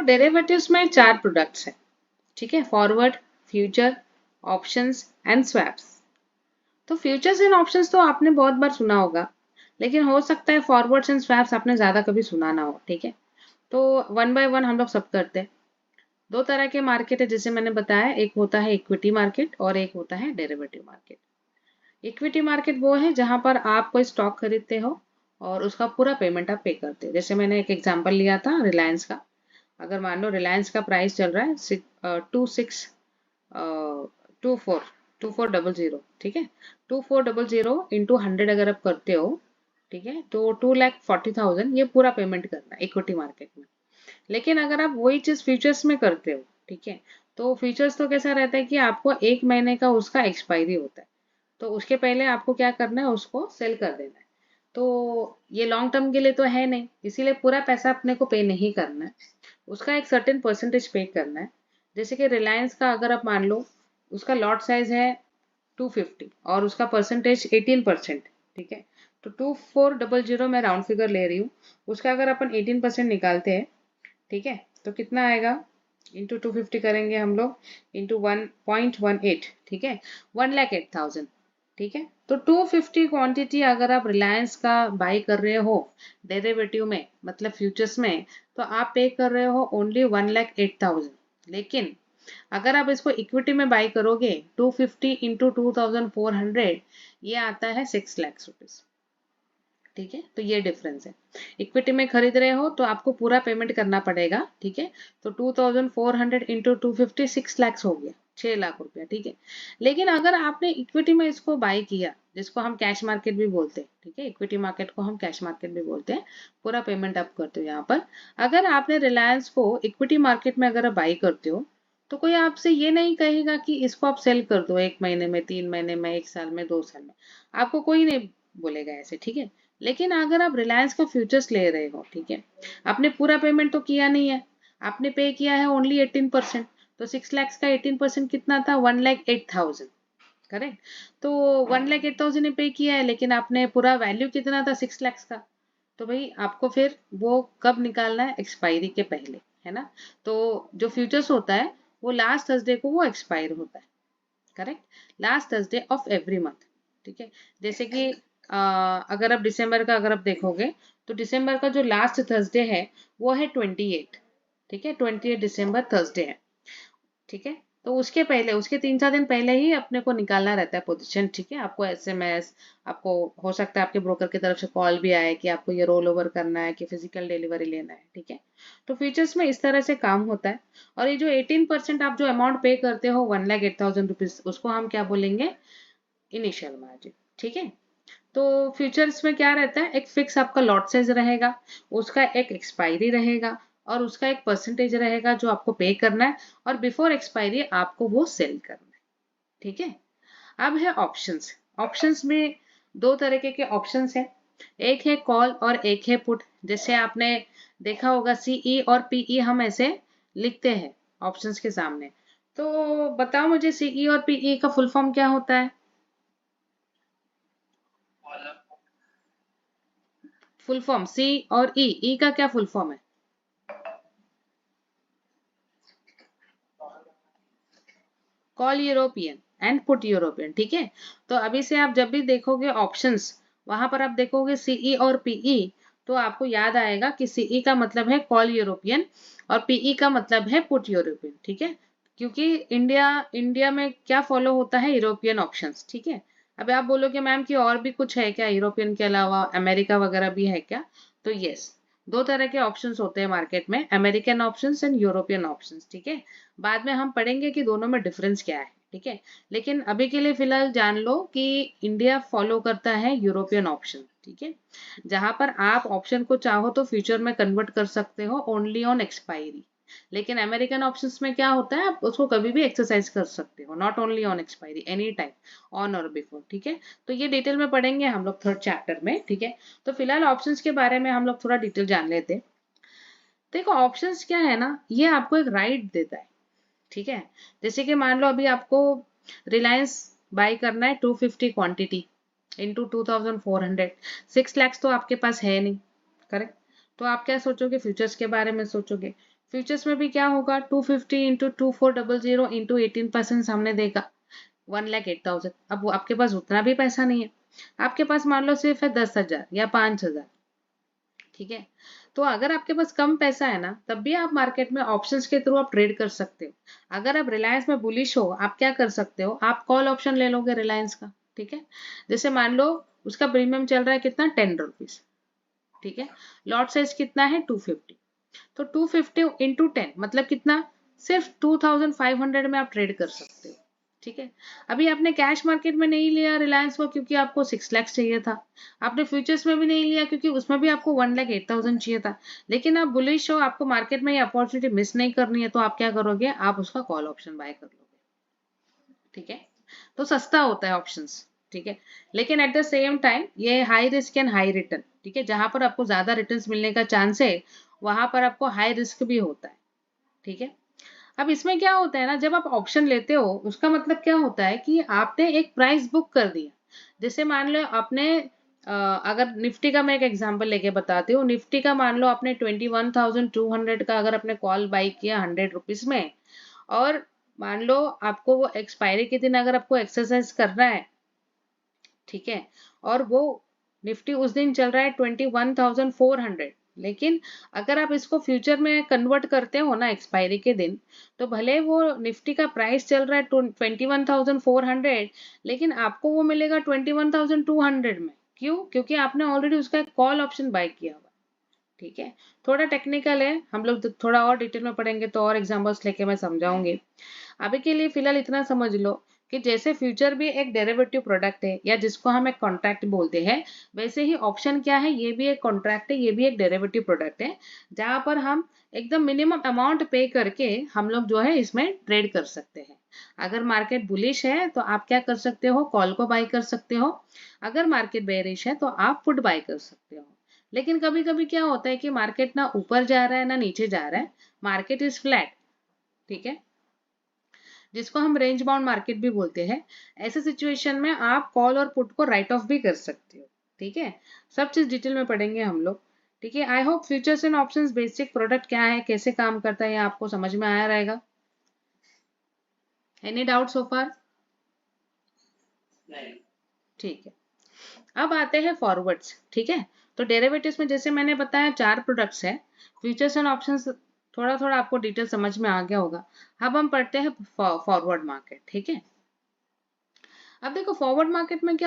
Derivatives में 4 products हैं, ठीक है, forward, future, options and swaps. तो फ्यूचर्स एंड ऑप्शंस तो आपने बहुत बार सुना होगा, लेकिन हो सकता है फॉरवर्ड्स एंड स्वैप्स आपने ज्यादा कभी सुना ना हो, ठीक है। तो वन बाय वन हम लोग सब करते हैं। दो तरह के मार्केट है, जैसे मैंने बताया, एक होता है इक्विटी मार्केट और एक होता है डेरिवेटिव मार्केट। इक्विटी मार्केट वो है जहां पर आप कोई स्टॉक खरीदते हो और उसका पूरा पेमेंट आप पे करते हो। जैसे मैंने एक एग्जांपल लिया था रिलायंस का। अगर मान लो रिलायंस का प्राइस चल रहा है 2400, ठीक है। 2400 इंटू 100 अगर आप करते हो, ठीक है, तो 2,40,000 ये पूरा पेमेंट करना है इक्विटी मार्केट में। लेकिन अगर आप वही चीज फ्यूचर्स में करते हो, ठीक है, तो फ्यूचर्स तो कैसा रहता है कि आपको 1 महीने का उसका एक्सपायरी होता है। तो उसके पहले आपको क्या करना है, उसको सेल कर देना है। तो ये लॉन्ग टर्म के लिए तो है नहीं, इसीलिए पूरा पैसा अपने को पे नहीं करना है, उसका एक सर्टेन परसेंटेज पे करना है। जैसे कि रिलायंस का अगर आप मान लो, उसका लॉट साइज है 250 और उसका परसेंटेज 18%, ठीक है। तो 2400 मैं राउंड फिगर ले रही हूँ, उसका अगर अपन 18% निकालते हैं, ठीक है, तो कितना आएगा, इंटू 250 करेंगे हम लोग, इंटू 1.18, ठीक है, 1,08,000, ठीक है। तो 250 क्वांटिटी अगर आप रिलायंस का बाई कर रहे हो डेरिवेटिव में, मतलब फ्यूचर्स में, तो आप पे कर रहे हो ओनली 1,08,000। लेकिन अगर आप इसको इक्विटी में बाई करोगे 250 इंटू 2,400, ये आता है 6 लाख रुपीज, ठीक है। तो ये डिफरेंस है। इक्विटी में खरीद रहे हो तो आपको पूरा पेमेंट करना पड़ेगा, ठीक है। तो 2,400 इंटू 250 6 लाख हो गया, 6 लाख रुपया, ठीक है। लेकिन अगर आपने इक्विटी में इसको बाय किया, जिसको हम कैश मार्केट भी बोलते हैं, ठीक है, इक्विटी मार्केट को हम कैश मार्केट भी बोलते हैं, पूरा पेमेंट आप करते हो यहाँ पर। अगर आपने रिलायंस को इक्विटी मार्केट में अगर बाई करते हो, तो कोई आपसे ये नहीं कहेगा कि इसको आप सेल कर दो 1 महीने में, 3 महीने में, 1 साल में, 2 साल में, आपको कोई नहीं बोलेगा ऐसे, ठीक है। लेकिन अगर आप रिलायंस का फ्यूचर्स ले रहे हो, ठीक है, आपने पूरा पेमेंट तो किया नहीं है, आपने पे किया है ओनली 18%। तो 6 लाख का 18% कितना था, 1,08,000, करेक्ट। तो 1,08,000 ने पे किया है, लेकिन आपने पूरा वैल्यू कितना था, 6 लाख का। तो भाई आपको फिर वो कब निकालना है, एक्सपायरी के पहले, है ना। तो जो फ्यूचर्स होता है वो लास्ट थर्सडे को वो एक्सपायर होता है, correct, last Thursday of every month, ठीक है। जैसे कि अगर आप दिसंबर का अगर आप देखोगे, तो दिसंबर का जो लास्ट थर्सडे है वो है 28, ठीक है, 28 दिसंबर थर्सडे है, ठीक है। तो उसके पहले, उसके 3-4 दिन पहले ही अपने को निकालना रहता है पोजीशन, ठीक है। आपको एसएमएस, आपको हो सकता है आपके ब्रोकर की तरफ से कॉल भी आए कि आपको ये रोल ओवर करना है, कि फिजिकल डिलीवरी लेना है, ठीक है। तो फ्यूचर्स में इस तरह से काम होता है। और ये जो 18% आप जो अमाउंट पे करते हो, 1,08,000 रुपीज, उसको हम क्या बोलेंगे, इनिशियल मार्जिन, ठीक है। तो फ्यूचर्स में क्या रहता है, एक फिक्स आपका लॉट साइज रहेगा, उसका एक एक्सपायरी रहेगा, और उसका एक परसेंटेज रहेगा जो आपको पे करना है, और बिफोर एक्सपायरी आपको वो सेल करना है, ठीक है। अब है ऑप्शंस। ऑप्शंस में दो तरीके के ऑप्शंस है, एक है कॉल और एक है पुट। जैसे आपने देखा होगा सीई और पीई हम ऐसे लिखते हैं ऑप्शंस के सामने। तो बताओ मुझे, सीई और पीई का फुल फॉर्म क्या होता है। फुल फॉर्म सी और ई का क्या फुल फॉर्म है। Call European and put European, ठीक है। तो अभी से आप जब भी देखोगे ऑप्शंस, वहां पर आप देखोगे सीई और पीई, तो आपको याद आएगा कि सीई का मतलब है कॉल यूरोपियन और पीई का मतलब है पुट यूरोपियन, ठीक है। क्योंकि इंडिया इंडिया में क्या फॉलो होता है, यूरोपियन ऑप्शंस, ठीक है। अभी आप बोलोगे मैम कि और भी कुछ है क्या, यूरोपियन के अलावा अमेरिका वगैरह भी है क्या। तो यस, दो तरह के ऑप्शंस होते हैं मार्केट में, American options and European options, ठीक है। बाद में हम पढ़ेंगे कि दोनों में डिफरेंस क्या है, ठीक है। लेकिन अभी के लिए फिलहाल जान लो कि इंडिया फॉलो करता है यूरोपियन ऑप्शन, ठीक है, जहां पर आप ऑप्शन को चाहो तो फ्यूचर में कन्वर्ट कर सकते हो ओनली ऑन एक्सपायरी। लेकिन अमेरिकन ऑप्शंस में क्या होता है, आप उसको कभी भी एक्सरसाइज कर सकते हो, not only on expiry, any time, on और बिफोर, ठीक है। तो ये डिटेल में पढ़ेंगे हम लोग थर्ड चैप्टर में, ठीक है। तो फिलहाल ऑप्शंस के बारे में हम लोग थोड़ा डिटेल जान लेते हैं। देखो ऑप्शंस क्या है ना, ये आपको एक राइट देता है, ठीक है। जैसे कि मान लो अभी आपको रिलायंस बाय करना है 250 क्वांटिटी इंटू 2,400, 6 लैक्स तो आपके पास है नहीं, करेक्ट। तो आप क्या सोचोगे, फ्यूचर्स के बारे में सोचोगे। फ्यूचर्स में भी क्या होगा, 250 इंटू 2400 इंटू 18% हमने देखा 1,08,000। अब वो आपके पास उतना भी पैसा नहीं है, आपके पास मान लो सिर्फ है 10,000 या 5,000, ठीक है। तो अगर आपके पास कम पैसा है ना, तब भी आप मार्केट में ऑप्शंस के थ्रू आप ट्रेड कर सकते हो। अगर आप रिलायंस में बुलिश हो, आप क्या कर सकते हो, आप कॉल ऑप्शन ले लोगे रिलायंस का, ठीक है। जैसे मान लो उसका प्रीमियम चल रहा है कितना, 10 रुपीज, ठीक है। लॉट साइज कितना है, 250। तो 250 इंटू 10 मतलब कितना, सिर्फ 2,500 में आप ट्रेड कर सकते हो, ठीक है। अभी आपने कैश मार्केट में नहीं लिया रिलायंस को क्योंकि आपको 6 लाख चाहिए था, आपने फ्यूचर्स में भी नहीं लिया क्योंकि उसमें भी आपको 1,08,000 चाहिए था, लेकिन आप बुलिश हो, आपको मार्केट में ये अपॉर्चुनिटी मिस नहीं करनी है, तो आप क्या करोगे, आप उसका कॉल ऑप्शन बाय कर लोगे, ठीक है। तो सस्ता होता है ऑप्शंस, ठीक है। लेकिन एट द सेम टाइम ये high risk and high return, ठीक है। जहां पर आपको ज्यादा रिटर्न्स मिलने का चांस है, वहां पर आपको हाई रिस्क भी होता है, ठीक है। अब इसमें क्या होता है ना, जब आप ऑप्शन लेते हो उसका मतलब क्या होता है कि आपने एक प्राइस बुक कर दिया। जैसे मान लो आपने अगर निफ्टी का मैं एक एग्जांपल लेके बताती हूँ, निफ्टी का मान लो आपने 21,200 का अगर आपने कॉल बाई किया 100 रुपीज में, और मान लो आपको वो एक्सपायरी के दिन अगर आपको एक्सरसाइज करना है, ठीक है, और वो निफ्टी उस दिन चल रहा है 21,400, लेकिन अगर आप इसको फ्यूचर में कन्वर्ट करते हो ना एक्सपायरी के दिन, तो भले वो निफ्टी का प्राइस चल रहा है 21,400, लेकिन आपको वो मिलेगा 21,200 में। क्यों, क्योंकि आपने ऑलरेडी उसका कॉल ऑप्शन बाय किया हुआ, ठीक है। थोड़ा टेक्निकल है, हम लोग थोड़ा और डिटेल में पढ़ेंगे तो और एग्जांपल्स लेके मैं समझाऊंगी। अभी के लिए फिलहाल इतना समझ लो कि जैसे फ्यूचर भी एक डेरिवेटिव प्रोडक्ट है या जिसको हम एक कॉन्ट्रैक्ट बोलते हैं, वैसे ही ऑप्शन क्या है, ये भी एक कॉन्ट्रैक्ट है, ये भी एक डेरिवेटिव प्रोडक्ट है, जहां पर हम एकदम मिनिमम अमाउंट पे करके हम लोग जो है इसमें ट्रेड कर सकते हैं। अगर मार्केट बुलिश है तो आप क्या कर सकते हो, कॉल को बाय कर सकते हो। अगर मार्केट बेरिश है तो आप पुट बाय कर सकते हो। लेकिन कभी कभी क्या होता है कि मार्केट ना ऊपर जा रहा है ना नीचे जा रहा है, मार्केट इज फ्लैट, ठीक है, जिसको हम रेंज बाउंड मार्केट भी बोलते हैं। ऐसे सिचुएशन में आप कॉल और पुट को राइट ऑफ भी कर सकते हो, ठीक है। सब चीज डिटेल में पढ़ेंगे हम लोग, ठीक है। I hope futures and options basic product क्या है, कैसे काम करता है, ये आपको समझ में आया रहेगा। एनी डाउट सो फार? ठीक है। अब आते हैं फॉरवर्ड्स, ठीक है। तो डेरिवेटिव्स में जैसे मैंने बताया 4 प्रोडक्ट्स है, फ्यूचर्स एंड ऑप्शंस थोड़ा थोड़ा आपको डिटेल समझ में आ गया होगा। अब हम पढ़ते हैं फॉरवर्ड मार्केट, ठीक है। अब देखो फॉरवर्ड मार्केट में क्या